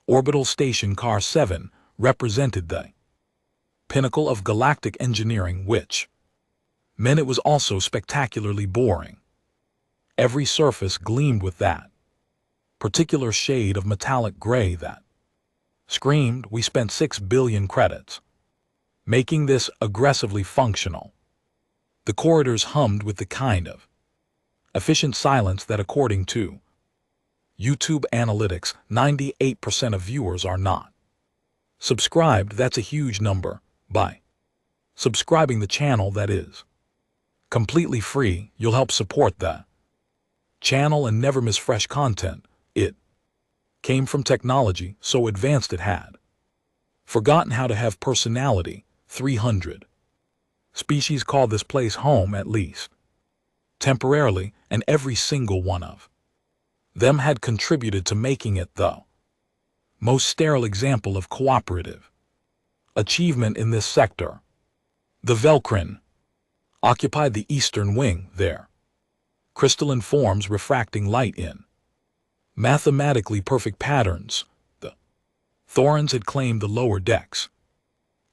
Orbital Station Car 7 represented the pinnacle of galactic engineering, which meant it was also spectacularly boring. Every surface gleamed with that particular shade of metallic gray that screamed, "We spent 6 billion credits making this aggressively functional." The corridors hummed with the kind of efficient silence that, according to YouTube analytics, 98% of viewers are not subscribed. That's a huge number. By subscribing the channel that is completely free, you'll help support the channel and never miss fresh content. It came from technology so advanced it had forgotten how to have personality. 300 species call this place home, at least temporarily, and every single one of them had contributed to making it the most sterile example of cooperative achievement in this sector. The Velcrin occupied the eastern wing, their crystalline forms refracting light in mathematically perfect patterns. The Thorans had claimed the lower decks,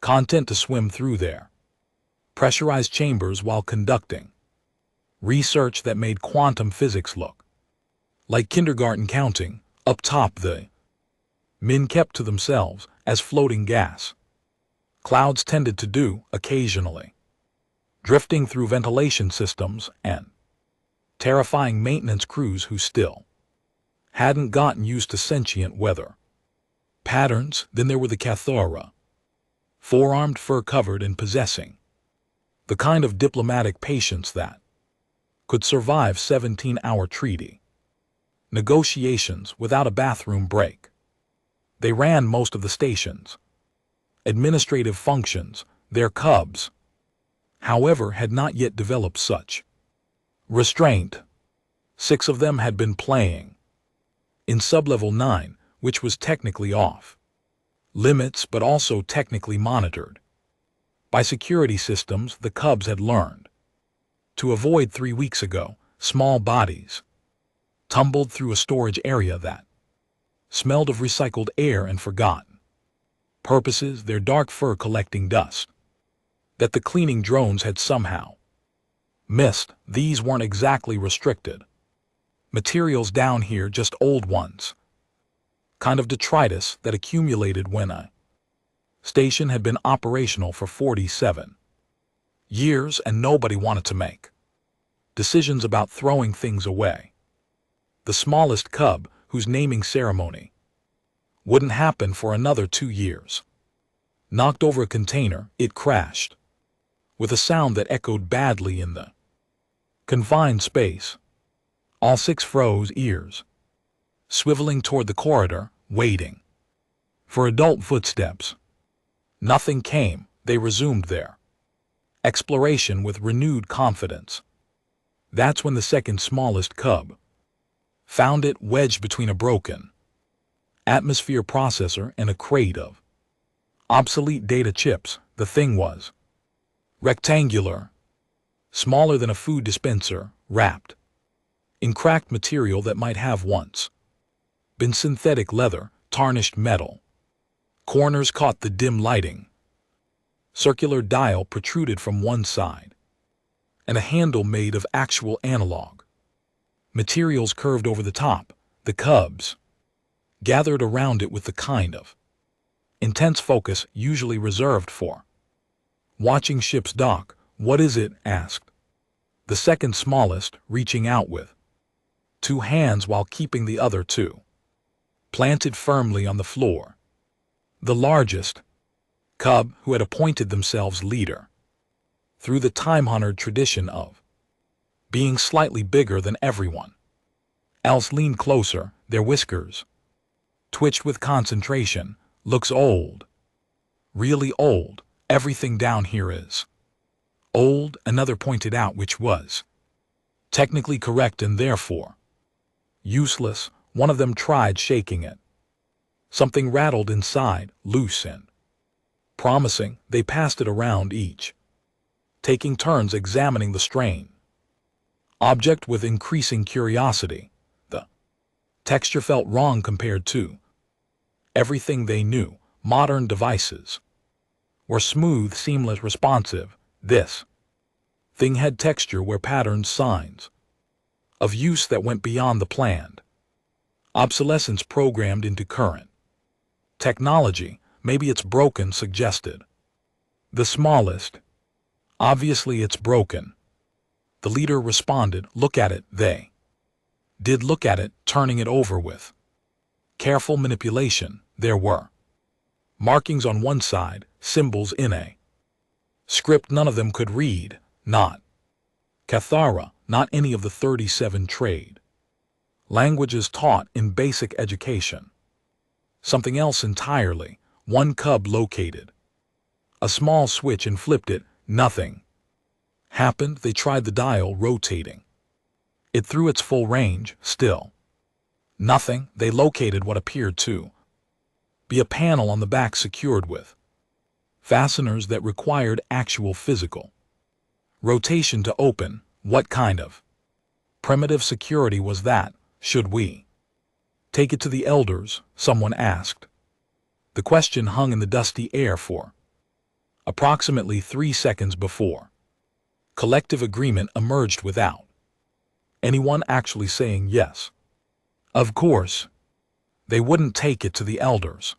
content to swim through their pressurized chambers while conducting research that made quantum physics look like kindergarten counting. Up top, the men kept to themselves, as floating gas clouds tended to do occasionally, drifting through ventilation systems and terrifying maintenance crews who still hadn't gotten used to sentient weather patterns. Then there were the Cathora, four-armed, fur-covered, and possessing the kind of diplomatic patience that could survive 17-hour treaty negotiations without a bathroom break. They ran most of the station's administrative functions. Their cubs, however, had not yet developed such restraint. 6 of them had been playing in Sublevel 9, which was technically off limits but also technically monitored by security systems. The cubs had learned to avoid 3 weeks ago. Small bodies tumbled through a storage area that smelled of recycled air and forgotten purposes, their dark fur collecting dust that the cleaning drones had somehow missed. These weren't exactly restricted materials down here, just old ones, kind of detritus that accumulated when a station had been operational for 47 years and nobody wanted to make decisions about throwing things away. The smallest cub, whose naming ceremony wouldn't happen for another 2 years, knocked over a container. It crashed with a sound that echoed badly in the confined space. All 6 froze, ears swiveling toward the corridor, waiting for adult footsteps. Nothing came. They resumed their exploration with renewed confidence. That's when the second smallest cub found it wedged between a broken atmosphere processor and a crate of obsolete data chips. The thing was rectangular, smaller than a food dispenser, wrapped in cracked material that might have once been synthetic leather, tarnished metal. Corners caught the dim lighting. Circular dial protruded from one side, and a handle made of actual analog materials curved over the top. The cubs gathered around it with the kind of intense focus usually reserved for watching ships dock. "What is it?" asked the second smallest, reaching out with 2 hands while keeping the other 2 planted firmly on the floor. The largest cub, who had appointed themselves leader through the time-honored tradition of being slightly bigger than everyone else, leaned closer. Their whiskers twitched with concentration. "Looks old. Really old. Everything down here is old," another pointed out, which was technically correct and therefore useless. One of them tried shaking it. Something rattled inside, loose and promising. They passed it around, each taking turns examining the strange object with increasing curiosity. The texture felt wrong compared to Everything they knew, modern devices, were smooth, seamless, responsive. This thing had texture where patterns, signs of use that went beyond the planned. Obsolescence programmed into current technology. Maybe it's broken, suggested the smallest. Obviously it's broken. The leader responded, look at it. They did look at it, turning it over with careful manipulation. There were markings on one side, symbols in a script none of them could read, not Cathara, not any of the 37 trade languages taught in basic education. Something else entirely. One cub located a small switch and flipped it. Nothing happened. They tried the dial, rotating it through its full range. Still nothing. They located what appeared to be a panel on the back secured with fasteners that required actual physical rotation to open. What kind of primitive security was that? Should we take it to the elders? Someone asked. The question hung in the dusty air for approximately 3 seconds before collective agreement emerged without anyone actually saying yes. Of course, they wouldn't take it to the elders.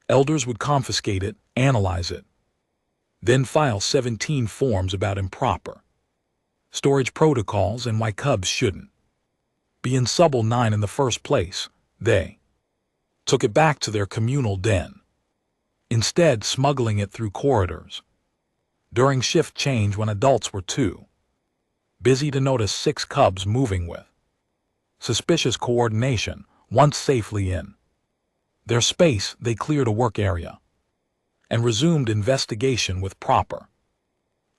Elders would confiscate it, analyze it, then file 17 forms about improper storage protocols and why cubs shouldn't be in Subtle 9 in the first place. They took it back to their communal den, instead smuggling it through corridors during shift change when adults were too busy to notice 6 cubs moving with suspicious coordination. Once safely in their space, they cleared a work area and resumed investigation with proper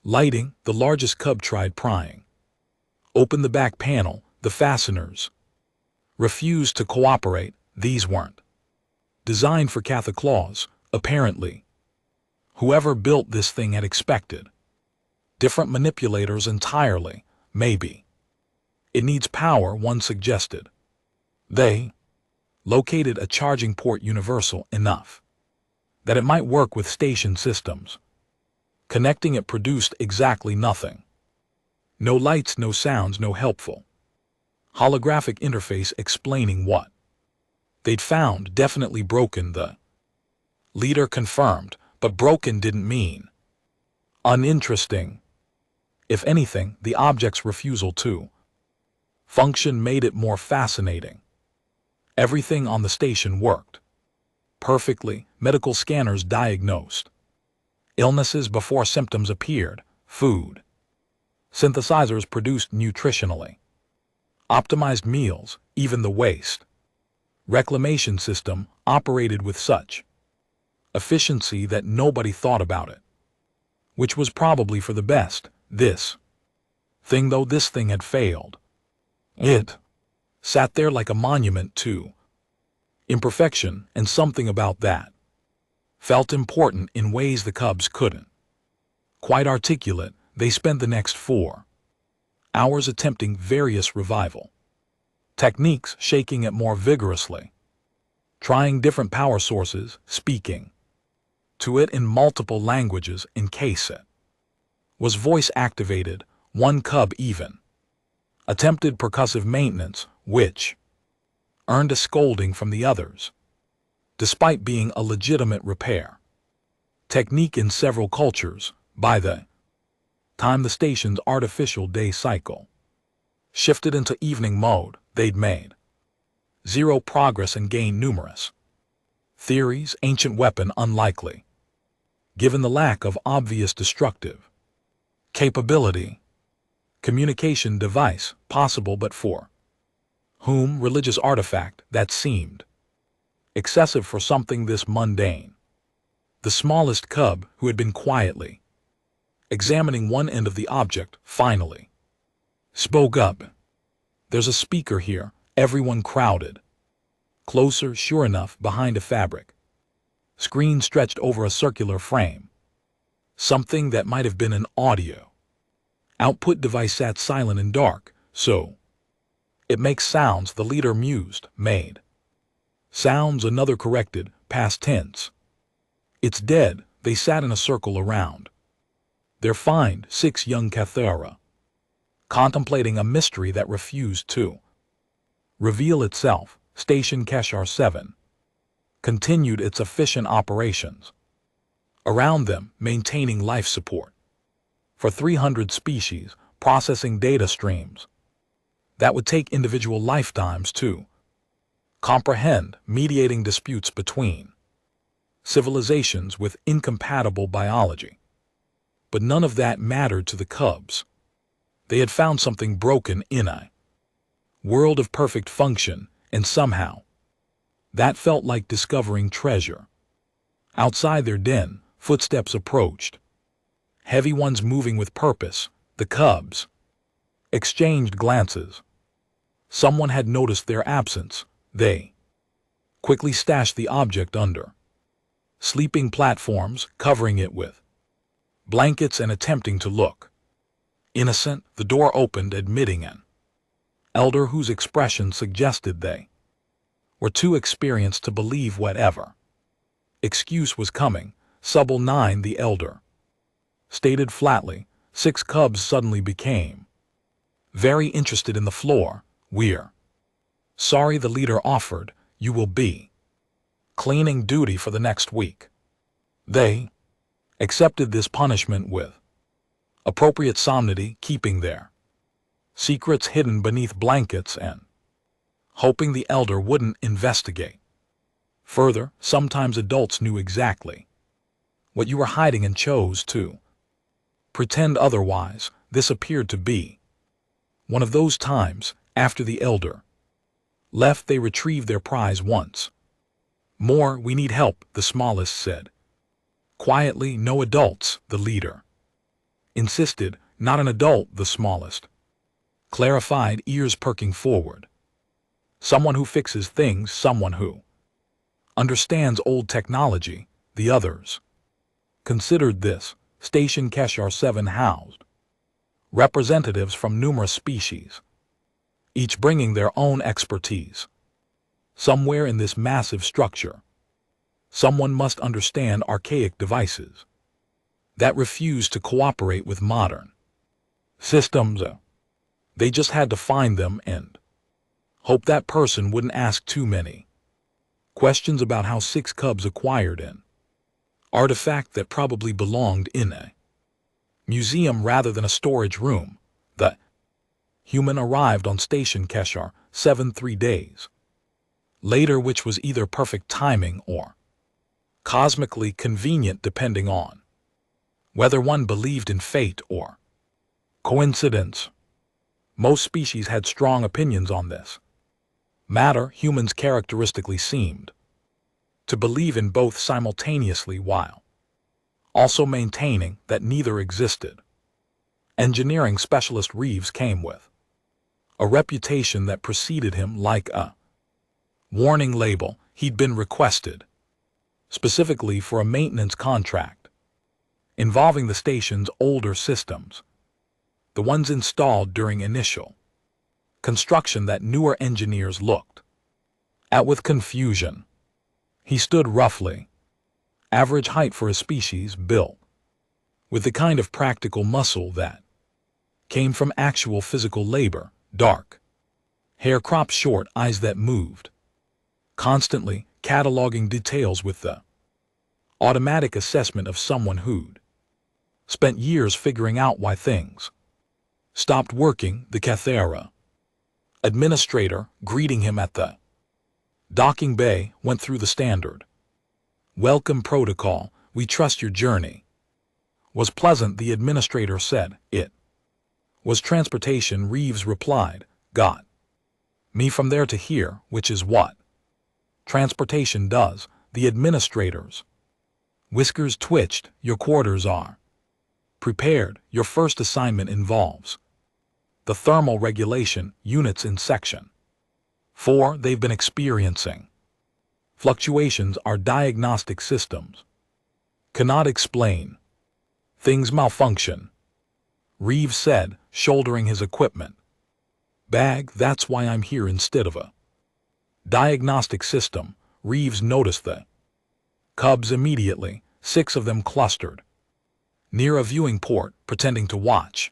lighting. The largest cub tried prying open the back panel. The fasteners refused to cooperate. These weren't designed for Cathaclaws, apparently. Whoever built this thing had expected different manipulators entirely. Maybe it needs power, one suggested. They located a charging port universal enough that it might work with station systems. Connecting it produced exactly nothing. No lights, no sounds, no helpful holographic interface explaining what they'd found. Definitely broken, the leader confirmed, but broken didn't mean uninteresting. If anything, the object's refusal to function made it more fascinating. Everything on the station worked perfectly. Medical scanners diagnosed illnesses before symptoms appeared. Food synthesizers produced nutritionally optimized meals. Even the waste reclamation system operated with such efficiency that nobody thought about it, which was probably for the best. This thing had failed. It sat there like a monument to imperfection, and something about that felt important in ways the cubs couldn't quite articulate. They spent the next 4 hours attempting various revival techniques, shaking it more vigorously, trying different power sources, speaking to it in multiple languages in case it was voice activated. One cub even attempted percussive maintenance, which earned a scolding from the others, despite being a legitimate repair technique in several cultures. By the time the station's artificial day cycle shifted into evening mode, they'd made 0 progress and gained numerous theories. Ancient weapon unlikely, given the lack of obvious destructive capability. Communication device possible, but for whom? Religious artifact that seemed excessive for something this mundane. The smallest cub, who had been quietly examining one end of the object, finally spoke up. There's a speaker here. Everyone crowded closer. Sure enough, behind a fabric screen stretched over a circular frame, something that might have been an audio output device sat silent and dark. So it makes sounds, the leader mused. Made Sounds, another corrected, past tense. It's dead. They sat in a circle around their find, 6 young Cathera, contemplating a mystery that refused to reveal itself. Station Keshar 7 continued its efficient operations around them, maintaining life support for 300 species, processing data streams that would take individual lifetimes to comprehend, mediating disputes between civilizations with incompatible biology. But none of that mattered to the cubs. They had found something broken in a world of perfect function, and somehow that felt like discovering treasure. Outside their den, footsteps approached, heavy ones moving with purpose. The cubs exchanged glances. Someone had noticed their absence. They quickly stashed the object under sleeping platforms, covering it with blankets and attempting to look innocent. The door opened, admitting an elder whose expression suggested they were too experienced to believe whatever excuse was coming. Subble 9, the elder stated flatly. 6 cubs suddenly became very interested in the floor. We're sorry, the leader offered. You will be cleaning duty for the next week. They accepted this punishment with appropriate solemnity, keeping their secrets hidden beneath blankets and hoping the elder wouldn't investigate further. Sometimes adults knew exactly what you were hiding and chose to pretend otherwise. This appeared to be one of those times. After the elder left, they retrieved their prize once more. We need help, the smallest said quietly. No adults, the leader insisted. Not an adult, the smallest clarified, ears perking forward. Someone who fixes things, someone who understands old technology. The others considered this. Station Keshar 7 housed representatives from numerous species, each bringing their own expertise. Somewhere in this massive structure, someone must understand archaic devices that refuse to cooperate with modern systems. They just had to find them and hope that person wouldn't ask too many questions about how 6 cubs acquired an artifact that probably belonged in a museum rather than a storage room. The human arrived on Station Keshar 7 3 days later, which was either perfect timing or cosmically convenient, depending on whether one believed in fate or coincidence. Most species had strong opinions on this matter. Humans characteristically seemed to believe in both simultaneously, while also maintaining that neither existed. Engineering specialist Reeves came with a reputation that preceded him like a warning label. He'd been requested specifically for a maintenance contract involving the station's older systems, the ones installed during initial construction that newer engineers looked at with confusion. He stood roughly average height for his species, built with the kind of practical muscle that came from actual physical labor, dark hair cropped short, eyes that moved constantly, cataloging details with the automatic assessment of someone who'd spent years figuring out why things stopped working. The Cathera administrator, greeting him at the docking bay, went through the standard welcome protocol. We trust your journey was pleasant, the administrator said. It was transportation, Reeves replied. Got me from there to here, which is what transportation does. The administrator's whiskers twitched. Your quarters are prepared. Your first assignment involves the thermal regulation units in Section 4. They've been experiencing fluctuations. Our diagnostic systems cannot explain things malfunction, Reeves said, shouldering his equipment bag. That's why I'm here instead of a diagnostic system. Reeves noticed the Cubs immediately, 6 of them clustered near a viewing port, pretending to watch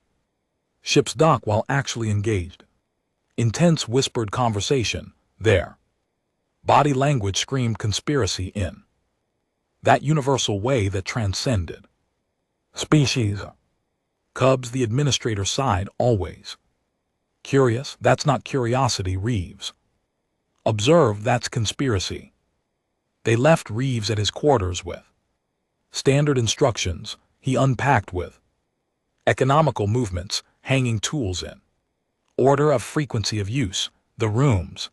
ship's dock while actually engaged. Intense whispered conversation. Their body language screamed conspiracy in that universal way that transcended species. Cubs, the administrator sighed, always curious. That's not curiosity, Reeves observed, that's conspiracy. They left Reeves at his quarters with standard instructions. He unpacked with economical movements, hanging tools in order of frequency of use. The room's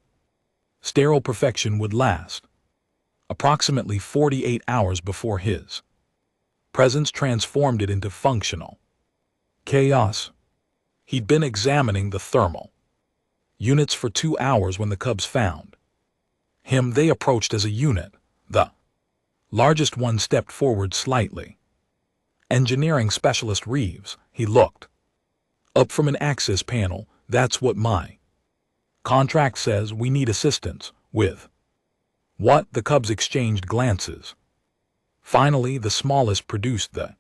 sterile perfection would last approximately 48 hours before his presence transformed it into functional chaos. He'd been examining the thermal units for 2 hours when the Cubs found him. They approached as a unit. The largest one stepped forward slightly. Engineering specialist Reeves, he looked up from an access panel. That's what my contract says. We need assistance with what? The Cubs exchanged glances. Finally, the smallest produced the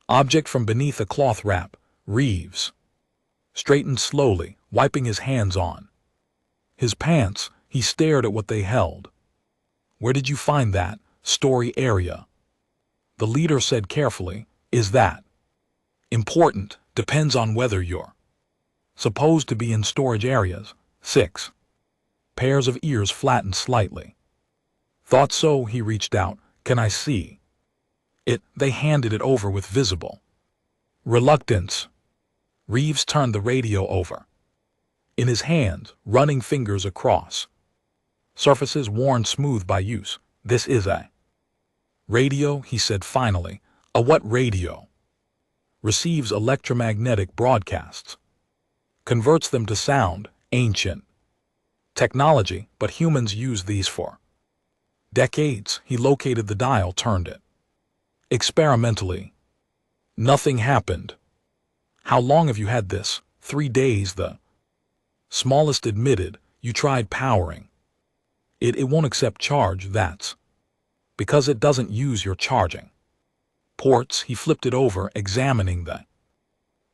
object from beneath a cloth wrap. Reeves straightened slowly, wiping his hands on his pants. He stared at what they held. Where did you find that? Story area. The leader said carefully. Is that important? Depends on whether you're supposed to be in storage areas. 6 pairs of ears flattened slightly. Thought so. He reached out. Can I see it? They handed it over with visible reluctance. Reeves turned the radio over in his hands, running fingers across surfaces worn smooth by use. This is a radio, he said finally. A what radio? Receives electromagnetic broadcasts. Converts them to sound. Ancient technology, but humans use these for decades. He located the dial, turned it experimentally. Nothing happened. How long have you had this? 3 days, the smallest admitted. You tried powering it. It won't accept charge. That's because it doesn't use your charging ports. He flipped it over, examining the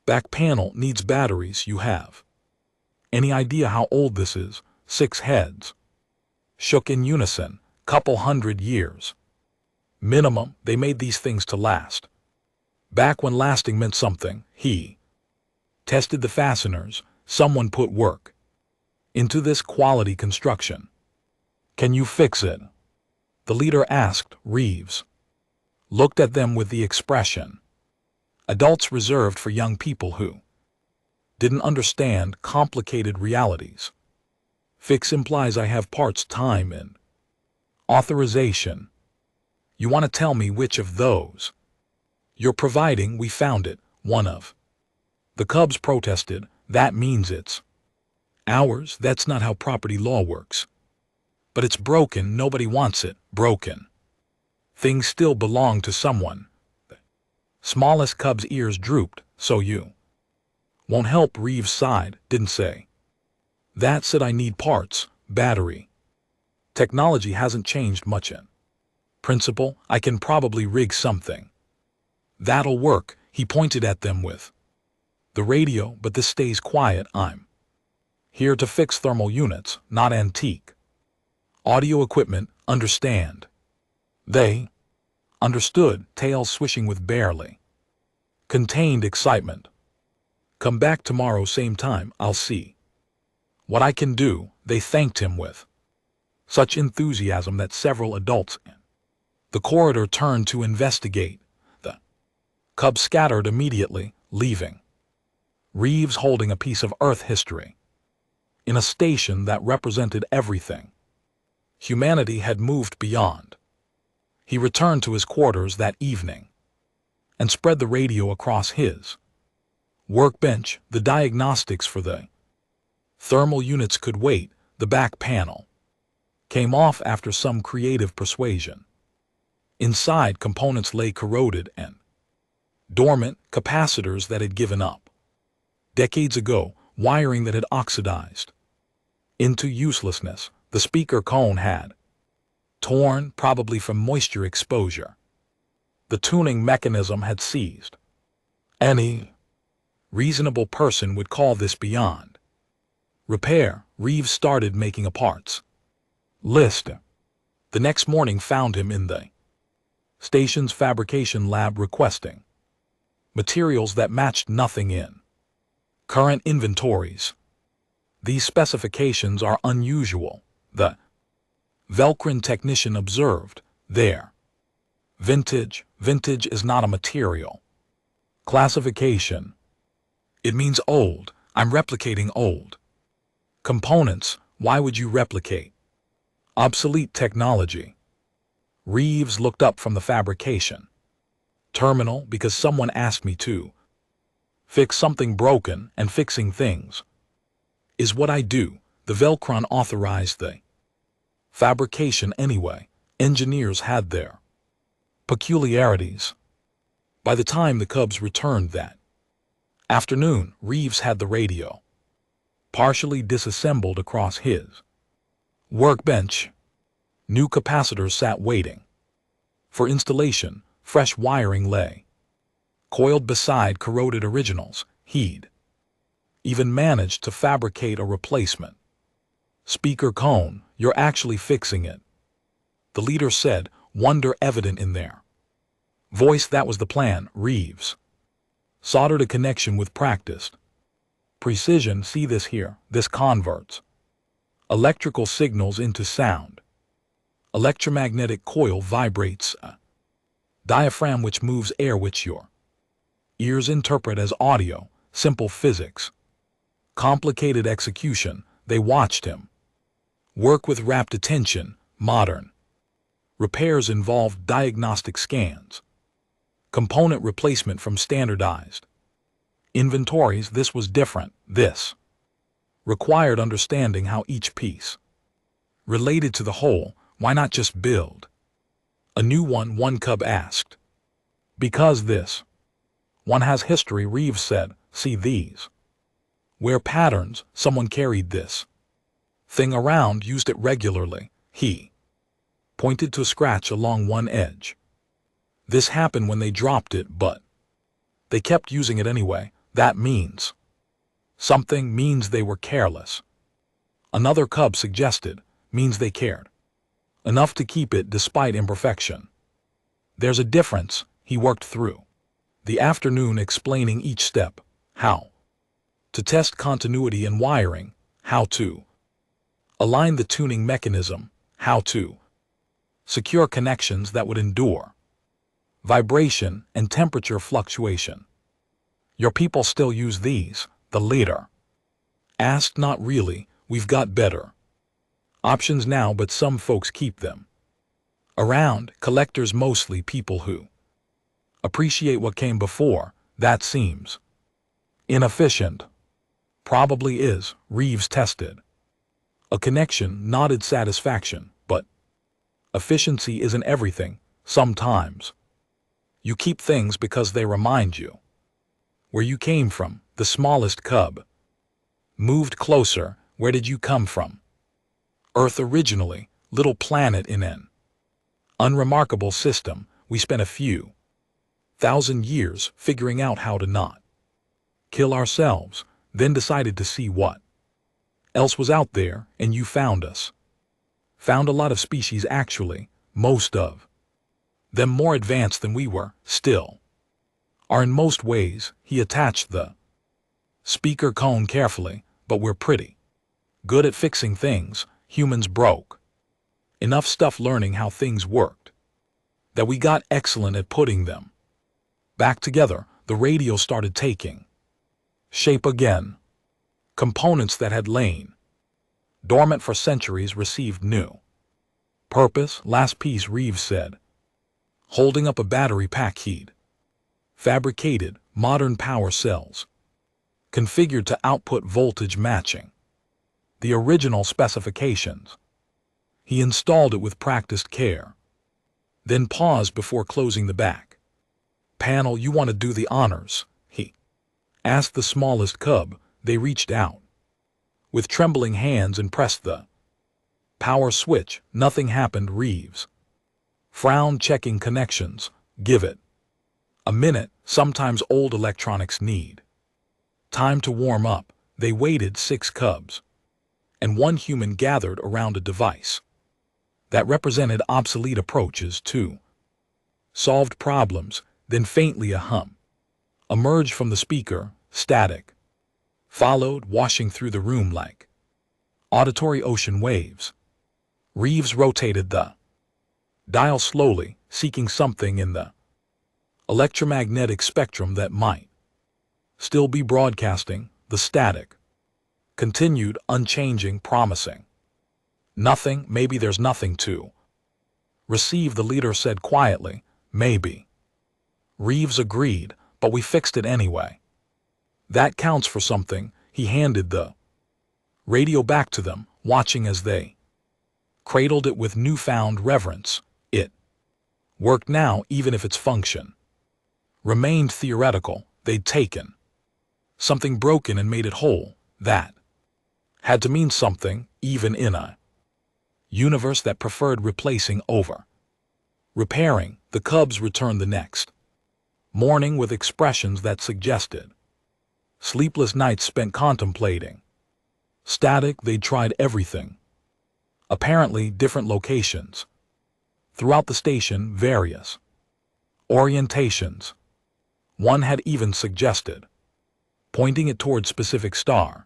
back panel. Needs batteries. You have any idea how old this is? 6 heads shook in unison. Couple 100 years minimum. They made these things to last back when lasting meant something. He tested the fasteners. Someone put work into this quality construction. Can you fix it? The leader asked. Reeves looked at them with the expression adults reserved for young people who didn't understand complicated realities. Fix implies I have parts, time, and authorization. You want to tell me which of those you're providing? We found it. One of the Cubs protested. That means it's ours. That's not how property law works. But it's broken. Nobody wants it. Broken things still belong to someone. The smallest Cub's ears drooped. So you won't help? Reeves sighed. Didn't say that. Said I need parts. Battery technology hasn't changed much in principle. I can probably rig something that'll work. He pointed at them with the radio. But this stays quiet. I'm here to fix thermal units, not antique audio equipment. Understand? They understood, tails swishing with barely contained excitement. Come back tomorrow, same time. I'll see what I can do. They thanked him with such enthusiasm that several adults in the corridor turned to investigate. The Cubs scattered immediately, leaving Reeves holding a piece of Earth history in a station that represented everything humanity had moved beyond. He returned to his quarters that evening and spread the radio across his workbench. The diagnostics for the thermal units could wait. The back panel came off after some creative persuasion. Inside, components lay corroded and dormant. Capacitors that had given up decades ago, wiring that had oxidized into uselessness. The speaker cone had torn probably from moisture exposure. The tuning mechanism had seized. Any reasonable person would call this beyond repair. Reeves started making a parts list. The next morning found him in the station's fabrication lab requesting materials that matched nothing in current inventories. These specifications are unusual, the Velcrin technician observed. There. Vintage is not a material classification. It means old. I'm replicating old components. Why would you replicate obsolete technology? Reeves looked up from the fabrication terminal because someone asked me to fix something broken, and fixing things is what I do. The Velcrin authorized the fabrication anyway. Engineers had their peculiarities. By the time the Cubs returned that afternoon, Reeves had the radio partially disassembled across his workbench. New capacitors sat waiting for installation. Fresh wiring lay coiled beside corroded originals. He'd even managed to fabricate a replacement speaker cone. You're actually fixing it, the leader said, wonder evident in their voice. That was the plan. Reeves soldered a connection with practiced precision. See this here? This converts electrical signals into sound. Electromagnetic coil vibrates a diaphragm which moves air which your ears interpret as audio. Simple physics. Complicated execution. They watched him work with rapt attention. Modern repairs involved diagnostic scans, component replacement from standardized inventories. This was different. This required understanding how each piece related to the whole. Why not just build a new one? One Cub asked. Because this one has history, Reeves said. See these wear patterns. Someone carried this thing around, used it regularly. He pointed to a scratch along one edge. This happened when they dropped it, but they kept using it anyway. That means something. Means they were careless. Another Cub suggested. Means they cared enough to keep it despite imperfection. There's a difference. He worked through the afternoon explaining each step. How to test continuity and wiring, how to align the tuning mechanism, how to secure connections that would endure vibration and temperature fluctuation. Your people still use these? The leader asked. Not really. We've got better options now, but some folks keep them around. Collectors mostly, people who appreciate what came before. That seems inefficient. Probably is. Reeves tested a connection, nodded satisfaction. But efficiency isn't everything. Sometimes you keep things because they remind you where you came from. The smallest Cub moved closer. Where did you come from? Earth originally, little planet in an unremarkable system. We spent a few thousand years figuring out how to not kill ourselves, then decided to see what else was out there, and you found us. Found a lot of species actually, most of them more advanced than we were, still are in most ways. He attached the speaker cone carefully. But we're pretty good at fixing things. Humans broke enough stuff learning how things worked that we got excellent at putting them back together. The radio started taking shape again. Components that had lain dormant for centuries received new purpose. Last piece, Reeves said, holding up a battery pack. He'd fabricated modern power cells configured to output voltage matching the original specifications. He installed it with practiced care, then paused before closing the back panel. You want to do the honors? He asked the smallest Cub. They reached out with trembling hands and pressed the Power switch, nothing happened. Reeves frowned, checking connections. Give it a minute, sometimes old electronics need time to warm up. They waited. 6 cubs and 1 human gathered around a device that represented obsolete approaches to solved problems. Then faintly a hum emerged from the speaker, static, followed, washing through the room like auditory ocean waves. Reeves rotated the dial slowly, seeking something in the electromagnetic spectrum that might still be broadcasting. The static continued, unchanging, promising nothing. Maybe there's nothing to receive, the leader said quietly. Maybe. Reeves agreed, but we fixed it anyway. That counts for something. He handed the radio back to them, watching as they cradled it with newfound reverence. It worked now, even if its function remained theoretical. They'd taken something broken and made it whole. That had to mean something, even in a universe that preferred replacing over repairing. The cubs returned the next morning with expressions that suggested sleepless nights spent contemplating static. They'd tried everything, apparently different locations throughout the station, various orientations. One had even suggested pointing it toward specific star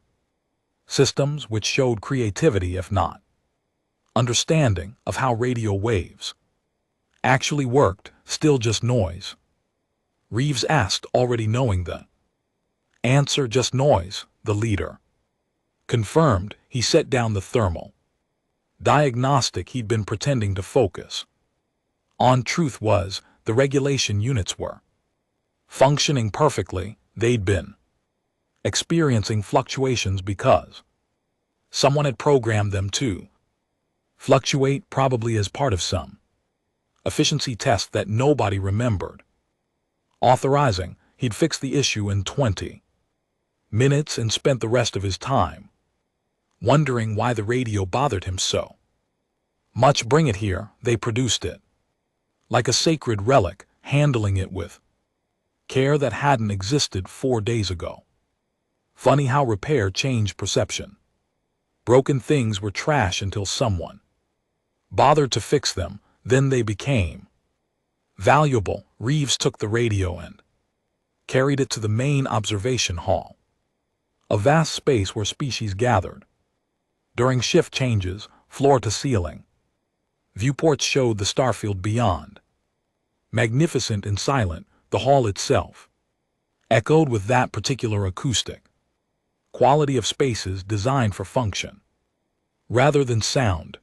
systems, which showed creativity if not understanding of how radio waves actually worked. Still just noise? Reeves asked, already knowing the answer. Just noise, the leader confirmed. He set down the thermal diagnostic he'd been pretending to focus on. Truth was, the regulation units were functioning perfectly. They'd been experiencing fluctuations because someone had programmed them to fluctuate, probably as part of some efficiency test that nobody remembered authorizing. He'd fixed the issue in 20 minutes and spent the rest of his time wondering why the radio bothered him so much. Bring it here. They produced it like a sacred relic, handling it with care that hadn't existed 4 days ago. Funny how repair changed perception. Broken things were trash until someone bothered to fix them. Then they became valuable. Reeves took the radio and carried it to the main observation hall, a vast space where species gathered during shift changes. Floor to ceiling viewports showed the starfield beyond. Magnificent and silent, the hall itself echoed with that particular acoustic quality of spaces designed for function rather than sound.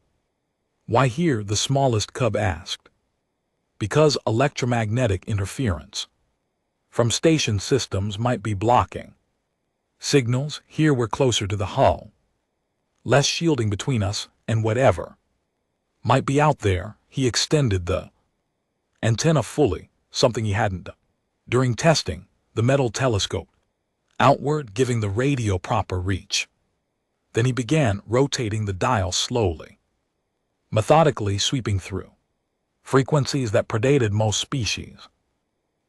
Why here? The smallest cub asked. Because electromagnetic interference from station systems might be blocking signals. Here we're closer to the hull, less shielding between us and whatever might be out there. He extended the antenna fully, something he hadn't done during testing. The metal telescope outward, giving the radio proper reach. Then he began rotating the dial slowly, methodically, sweeping through frequencies that predated most species.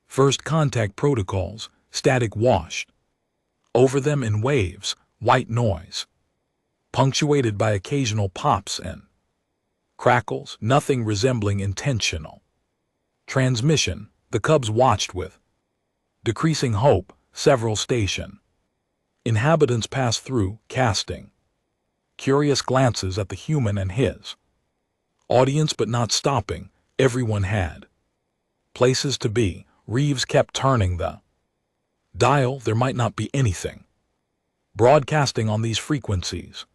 First contact protocols, static washed over them in waves, white noise, punctuated by occasional pops and crackles, nothing resembling intentional transmission. The cubs watched with decreasing hope. Several station inhabitants passed through, casting curious glances at the human and his audience, but not stopping. Everyone had places to be. Reeves kept turning the dial. There might not be anything broadcasting on these frequencies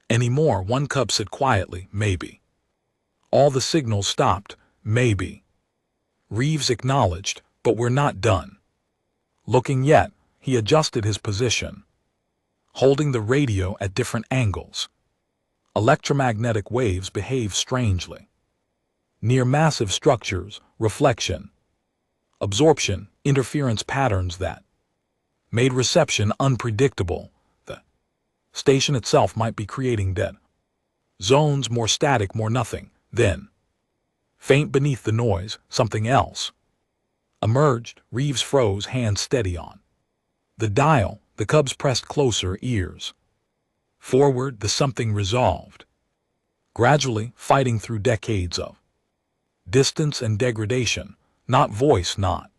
anymore. One cub said quietly, maybe. All the signals stopped. Maybe. Reeves acknowledged, but we're not done looking yet. He adjusted his position, holding the radio at different angles. Electromagnetic waves behave strangely near massive structures. Reflection, absorption, interference patterns that made reception unpredictable. The station itself might be creating dead Zones more static, more nothing. Then, faint beneath the noise, something else emerged. Reeves froze, hands steady on the dial. The cubs pressed closer, ears forward. The something resolved, gradually fighting through decades of distance and degradation. Not voice, not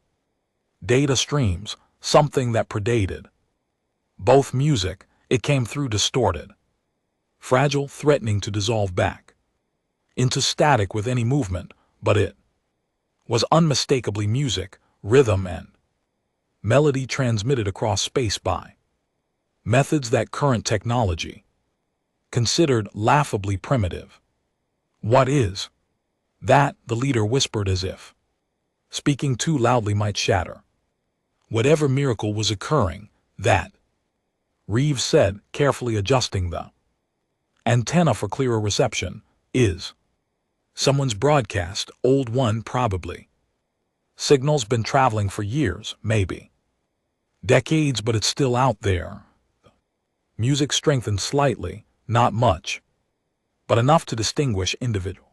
data streams, something that predated both music. It came through distorted, fragile, threatening to dissolve back into static with any movement, but it was unmistakably music, rhythm and melody transmitted across space by methods that current technology considered laughably primitive. What is that? The leader whispered, as if speaking too loudly might shatter whatever miracle was occurring. That, Reeves said, carefully adjusting the antenna for clearer reception, is someone's broadcast, old one probably. Signal's been traveling for years, maybe decades, but it's still out there. Music strengthened slightly, not much, but enough to distinguish individual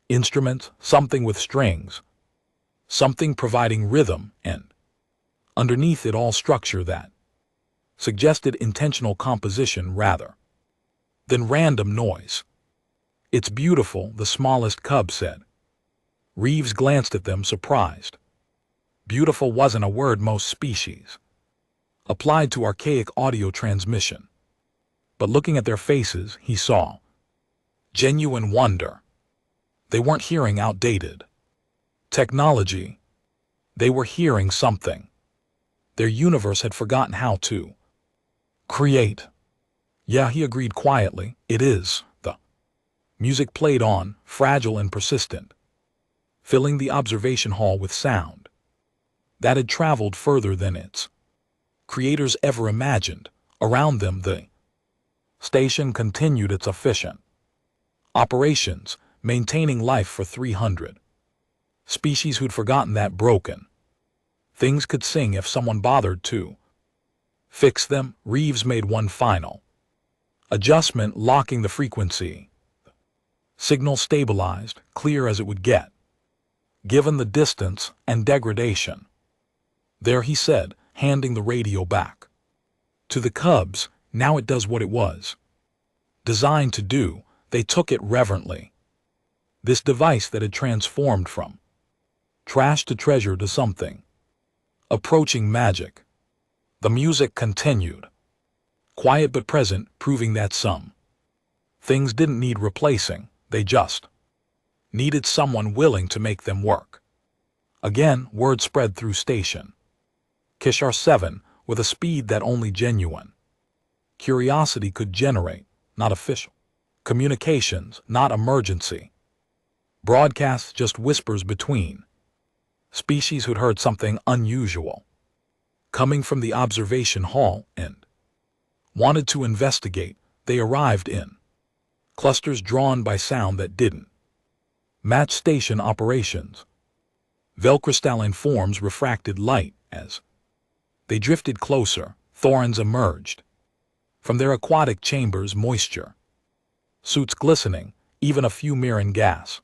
instruments, something with strings, something providing rhythm, and underneath it all structure that suggested intentional composition rather than random noise. It's beautiful, the smallest cub said. Reeves glanced at them, surprised. Beautiful wasn't a word most species applied to archaic audio transmission. But looking at their faces, he saw genuine wonder. They weren't hearing outdated technology. They were hearing something their universe had forgotten how to create. Yeah, he agreed quietly, it is. The music played on, fragile and persistent, filling the observation hall with sound that had traveled further than its creators ever imagined. Around them, the station continued its efficient operations, maintaining life for 300 species who'd forgotten that broken things could sing if someone bothered to fix them. Reeves made one final adjustment, locking the frequency. Signal stabilized, clear as it would get, given the distance and degradation. There, he said, handing the radio back to the cubs. Now it does what it was designed to do. They took it reverently. This device that had transformed from trash to treasure to something approaching magic. The music continued, quiet but present, proving that some things didn't need replacing, they just needed someone willing to make them work. Again, word spread through station Kishar 7 with a speed that only genuine curiosity could generate, not official communications, not emergency broadcasts, just whispers between species who'd heard something unusual coming from the observation hall and wanted to investigate. They arrived in clusters drawn by sound that didn't match station operations. Velcrystalline forms refracted light as they drifted closer. Thorns emerged from their aquatic chambers, moisture suits glistening, even a few Miran gas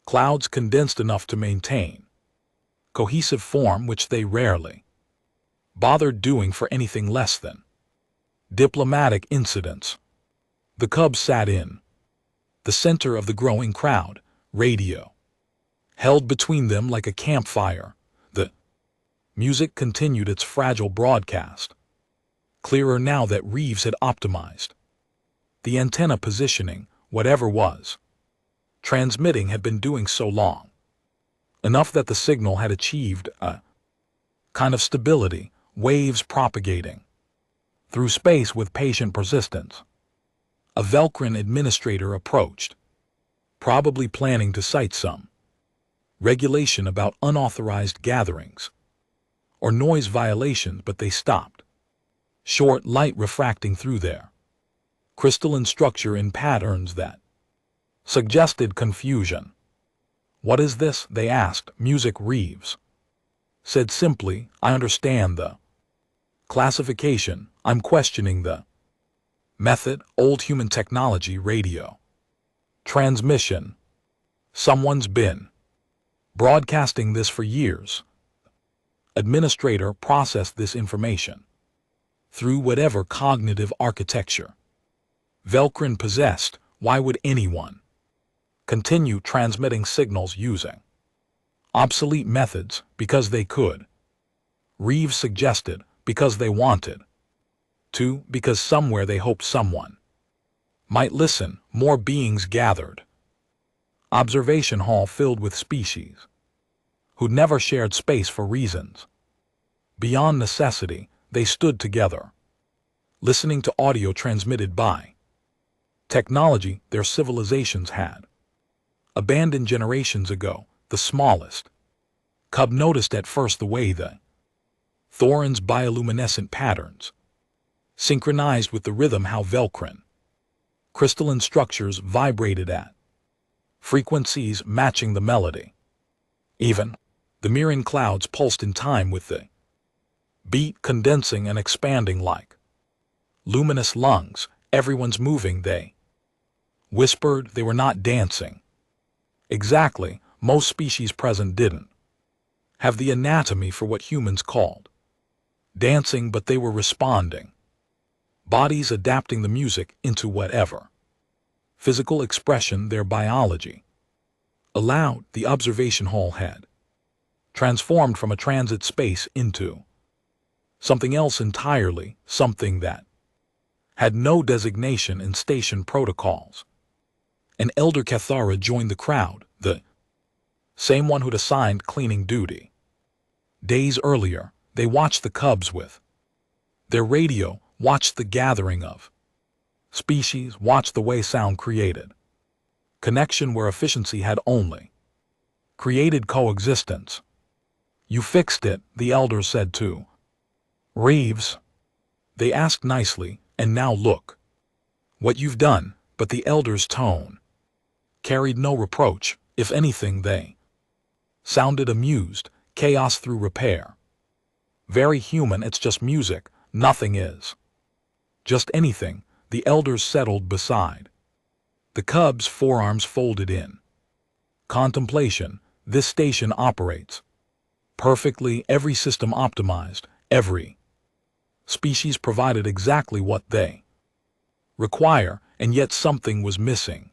clouds condensed enough to maintain cohesive form, which they rarely bothered doing for anything less than diplomatic incidents. The cubs sat in the center of the growing crowd, radio held between them like a campfire. The music continued its fragile broadcast, clearer now that Reeves had optimized the antenna positioning. Whatever was transmitting had been doing so long enough that the signal had achieved a kind of stability, waves propagating through space with patient persistence. A Velcrin administrator approached, probably planning to cite some regulation about unauthorized gatherings or noise violations, but they stopped short, light refracting through their crystalline structure in patterns that suggested confusion. What is this? They asked. Music. Reeves said simply, I understand the classification. I'm questioning the method. Old human technology, radio Transmission. Someone's been broadcasting this for years. Administrator processed this information through whatever cognitive architecture Velcrin possessed. Why would anyone continue transmitting signals using obsolete methods? Because they could. Reeves suggested, because they wanted to, because somewhere they hoped someone might listen. More beings gathered. Observation hall filled with species who'd never shared space for reasons beyond necessity. They stood together, listening to audio transmitted by technology their civilizations had abandoned generations ago. The smallest cub noticed at first the way the Thorin's bioluminescent patterns synchronized with the rhythm, how Velcrin crystalline structures vibrated at frequencies matching the melody. Even the Miran clouds pulsed in time with the beat, condensing and expanding like luminous lungs. Everyone's moving, they whispered. They were not dancing. Exactly. Most species present didn't have the anatomy for what humans called dancing, but they were responding. Bodies adapting the music into whatever physical expression their biology allowed. The observation hall had transformed from a transit space into something else entirely, something that had no designation in station protocols. An elder Cathara joined the crowd, the same one who'd assigned cleaning duty days earlier. They watched the cubs with their radio, watched the gathering of species, watched the way sound created connection where efficiency had only created coexistence. You fixed it, the elders said to Reeves. They asked nicely, and now look what you've done. But the elders' tone carried no reproach. If anything, they sounded amused. Chaos through repair. Very human. It's just music. Nothing is just anything. The elders settled beside the cubs, forearms folded in contemplation. This station operates perfectly, every system optimized, every species provided exactly what they require, and yet something was missing.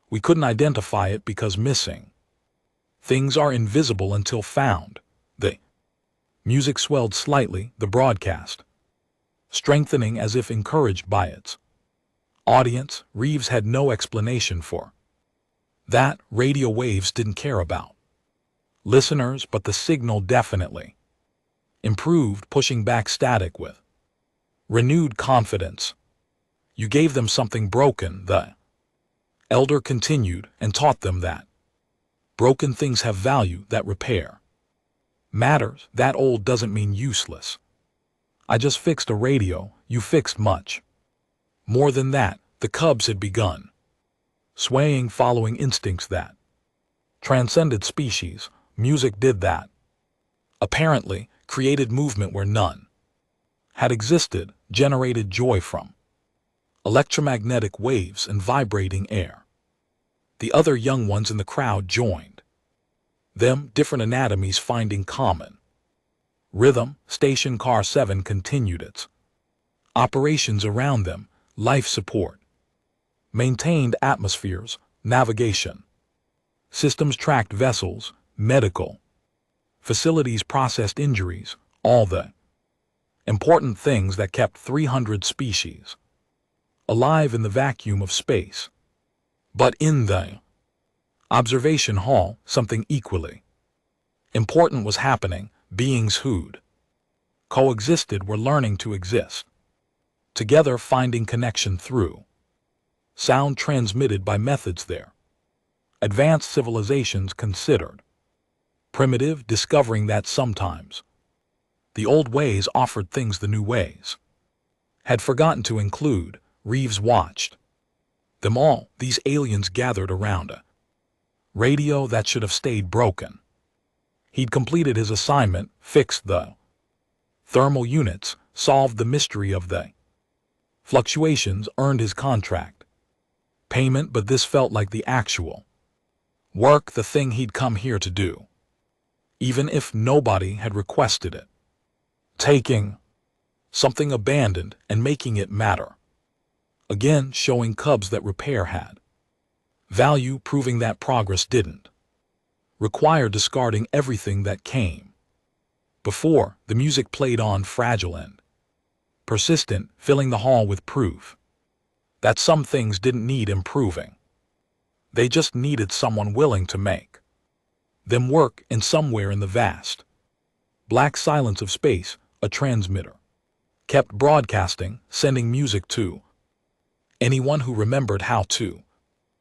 We couldn't identify it because missing things are invisible until found. The music swelled slightly, the broadcast strengthening as if encouraged by its audience. Reeves had no explanation for that. Radio waves didn't care about listeners, but the signal definitely improved, pushing back static with renewed confidence. You gave them something broken, the elder continued, and taught them that broken things have value, that repair matters. That old doesn't mean useless. I just fixed a radio. You fixed much more than that. The cubs had begun swaying, following instincts that transcended species. Music did that. Apparently, created movement where none had existed, generated joy from electromagnetic waves and vibrating air. The other young ones in the crowd joined them, different anatomies finding common rhythm. Station Car 7 continued its operations around them. Life support maintained atmospheres, navigation systems tracked vessels, medical facilities processed injuries, all the important things that kept 300 species alive in the vacuum of space. But in the observation hall, something equally important was happening. Beings who'd coexisted were learning to exist together, finding connection through sound transmitted by methods their advanced civilizations considered primitive, discovering that sometimes the old ways offered things the new ways had forgotten to include. Reeves watched them all, these aliens gathered around a radio that should have stayed broken. He'd completed his assignment, fixed the thermal units, solved the mystery of the fluctuations, earned his contract. Payment, but this felt like the actual work, the thing he'd come here to do, even if nobody had requested it. Taking something abandoned and making it matter. Again, showing Cubs that repair had value, proving that progress didn't require discarding everything that came before. The music played on, fragile and persistent, filling the hall with proof that some things didn't need improving. They just needed someone willing to make them work. And somewhere in the vast black silence of space, a transmitter kept broadcasting, sending music to anyone who remembered how to.